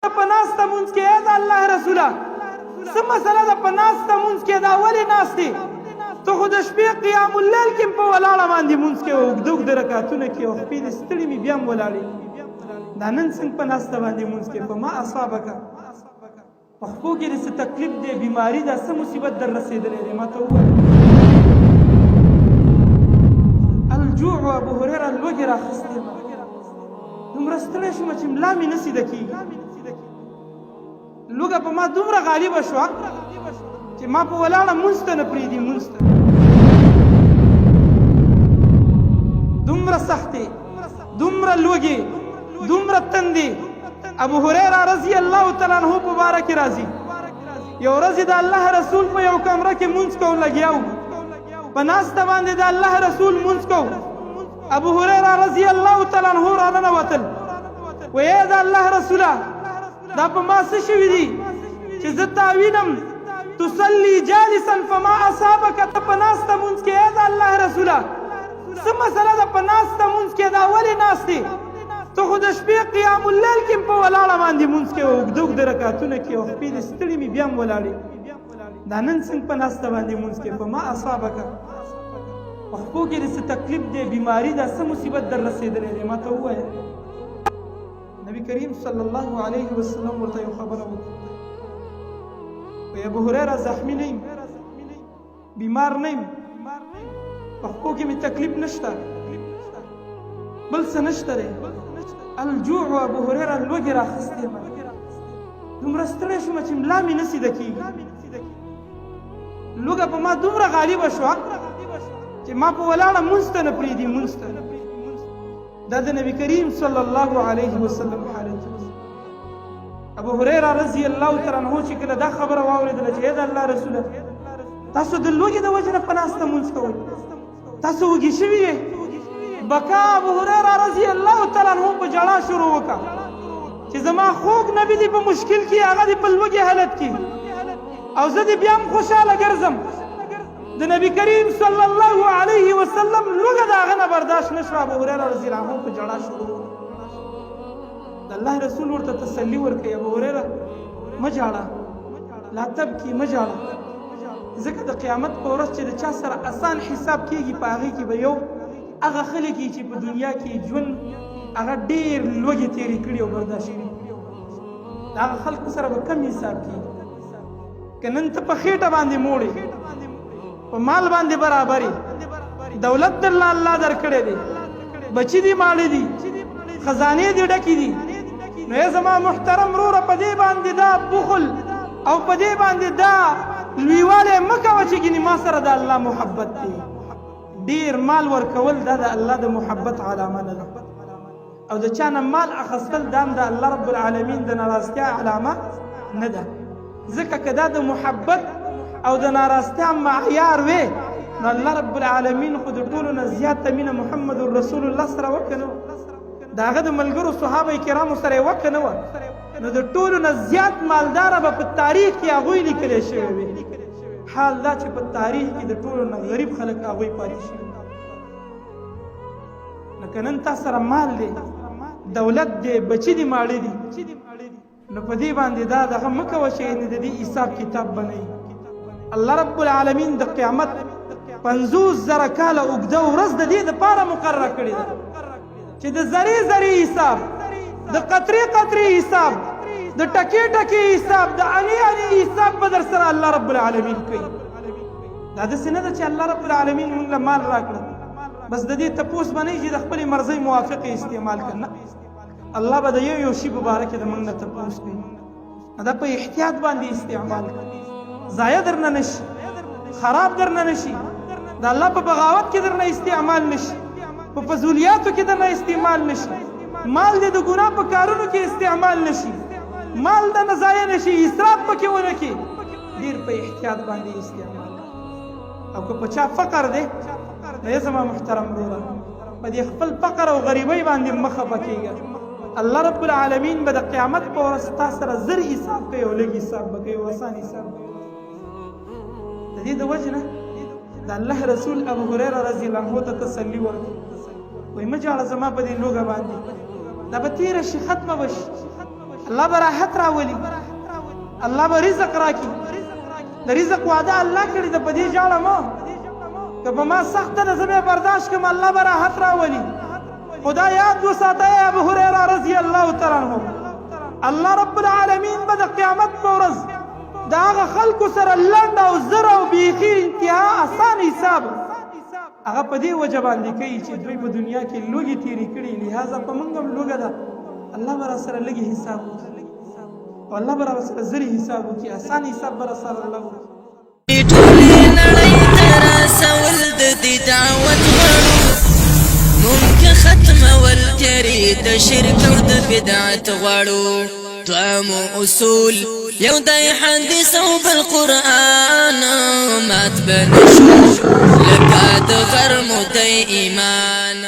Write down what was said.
پناسته مونږ کې اې د الله رسوله څه مسله ده پناسته مونږ کې دا ولې ناستې ته خو د شپې قیام اللیل کې په ولاړه باندې مونږ کې اوږده اوږده رکعتونه کې او خپې دې ستړې مې بیا هم ولاړې دا نن څنګه پناسته باندې مونږ کې په ما اصابکه په خپو کې دې څه تکلیف دی بیماري ده څه مصیبت در رسېدلی دی ما ته ووایه الجوع ابو هريره لوږې راخیستې دومره ستړی شومه چې ملا مې نه سیده کېږي لوږه په ما دومره غالبه شوه چې ما په ولاړه مونځ ته نه پرېږدي مونځ ته دومره سختې دومره لوږې دومره تندې ابو هريره رضی الله تعالی عنه په باره کې راځي یو ورځ د الله رسول په یو کمره کې مونځ کو لګیا و په ناسته باندې د الله رسول مونځ کو ابو هريره رضی الله تعالی عنه راننوتل ویې د الله رسوله دا په ما څه شوي دي چې زه تا وینم تصلي جالسا فما اصابك ته په ناسته مونځ کې ای د الله رسوله څه مسله ده په ناسته مونځ کې دا ولې ناستې ته خو د شپې قیام اللیل کې په ولاړه باندې مونځ کې اوږده اوږده رکعتونه کې او خپې دې ستړې مې بیا هم ولاړې دا نن څنګه په ناسته باندې مونځ کې په ما اصابکه په خپو کې دې څه تکلیف دی بیماري ده څه مصیبت در رسېدلی دی ما ته ووایه نبی کریم صلی الله علیه وسلم ورته یو خبره وکړه وی ابو هريره زخمی نه یم بیمار نه یم په خپو کې مې تکلیف نشته بل څه نشته دی الجوع ابو هريره لوږې راخیستې ما دومره ستړی شومه چې ملا مې نه سیده کېږي لوږه په ما دومره غالبه شوه چې ما په ولاړه مونځ ته نه پرېږدي مونځ ته دا د نبی کریم صلی الله علیه وسلم حالت ابو هريره رضی الله تعالی عنه چې کله دا خبره واورېدله چې ای د الله رسوله تاسو د لوږې د وجې نه په ناسته مونځ کوئ تاسو وږي شوي یې بکا ابو هريره رضی الله تعالی عنه په ژړا شروع وکړه چې زما خوږ نبي دی په مشکل کې هغه دی په لوږې حالت کې او زه دې بیا هم خوشحاله ګرځم د نبی کریم صلی الله علیه وسلم لوږه د هغه نه برداشت نه شوه ابو هريره رضی الله عنه په ژړا شروع وکړه د الله رسول ورته تسلي ورکوي ابو هريره مه ژاړه لا تبکي مه ژاړه ځکه د قیامت په ورځ چې د چا سره اسان حساب کېږي په هغې کې به یو هغه خلک یي چې په دنیا کې ژوند هغه ډېر لوږې تېرې کړي او برداشت کړي د هغه خلکو سره به کم حساب کېږي که نن ته په خېټه باندې موړې په مال باندې برابرې دولت درله الله درکړی دی بچي دي ماړه دي خزانې دي ډکې دي نو ای زما محترم وروره په دې باندې دا بخل او په دې باندې دا لویوالی مه کوه چې ګینې ما سره د الله محبت دی ډېر مال ورکول دا د الله د محبت علامه نه ده او د چا نه مال اخیستل دا هم د الله رب العالمین د ناراضتیا علامه نه ده ځکه که دا د محبت او د ناراضتیا معیار وې نو الله رب العالمین خو د ټولو نه زیاته مینه محمد رسول الله سره وکړه نه د هغه د ملګرو صحابه کرامو سره یې وکړه نه وه نو د ټولو نه زیات مالداره به په تاریخ کې هغوی لیکلی شوی وي حال دا چې په تاریخ کې د ټولو نه غریب خلک هغوی پاتې شوي لکه نن تا سره مال دی دولت دی بچي دي ماړه دي نو په دې باندې دا دغه مه کوه چې د دې حساب کتاب بنوي الله رب العالمین د قیامت 50,000 کاله اوږده ورځ د دې دپاره مقرره کړې ده چې د ذرې ذرې حساب د قطرې قطرې حساب د ټکې ټکې حساب د اني اني حساب به در سره الله رب العالمین کوي دا داسې نه ده چې الله رب العالمین موږ له مال راکړه بس د دې تپوس به نه چې د خپلې مرضۍ موافق استعمال کړه نه الله به د یو یو شي په باره کې د موږ نه تپوس کوي دا په احتیاط باندې استعمال کوي ضایع درنه نشي خراب درنه نشي د الله په بغاوت کې درنه استعمال نشي په فضولیاتو کې درنه استعمال نشي مال دې د ګناه په کارونو کې استعمال نشي مال د نه ضایع نشي اسراف پکې ونه کړي ډېر په احتیاط باندې استعمال او که په چا فقر دی نو ای زما محترم وروره په دې خپل فقر او غریبۍ باندې مه خفه کېږه الله رب العالمین به د قیامت په ورځ تا سره زر حساب کوي او لږ حساب به کوي او اسان حساب به کوي د دې د وجې نه د الله رسول ابو هريره رضی الله عنه ته تسلي ورکړي وایي مه ژاړه زما په دې لوږه باندې دا به تېره شي ختمه به شي الله به راحت راولي، الله به رزق راکړي. د رزق وعده الله کړې ده، په دې ژاړه مه که په ما سخته ده زه به برداشت کړم، الله به راحت راولي. خدا یاد وساته ای ابو هریره رضی الله تعالی عنہ، الله رب العالمین به د قیامت په ورځ د هغه خلکو سره لنډ او زر او بیخي انتها اسان حساب هغه په دې وجه باندې کوي چې دوی په دنیا کې لوږې تېرې کړي، لهذا په موږ هم لوږه ده. الله به راسره لږې حساب وکړي او الله به راسره زرې حساب وکړي، اسان حساب به راسره الله وکړي. ټولې نړۍ ته رسول د دې دعوت غواړو، مونږ ختمول تیرې د شرک او د بدعت غواړو. دوامو اصول یو دی حدیث او بالقرآن، مات به نشو لکه د غرمو د ایمان.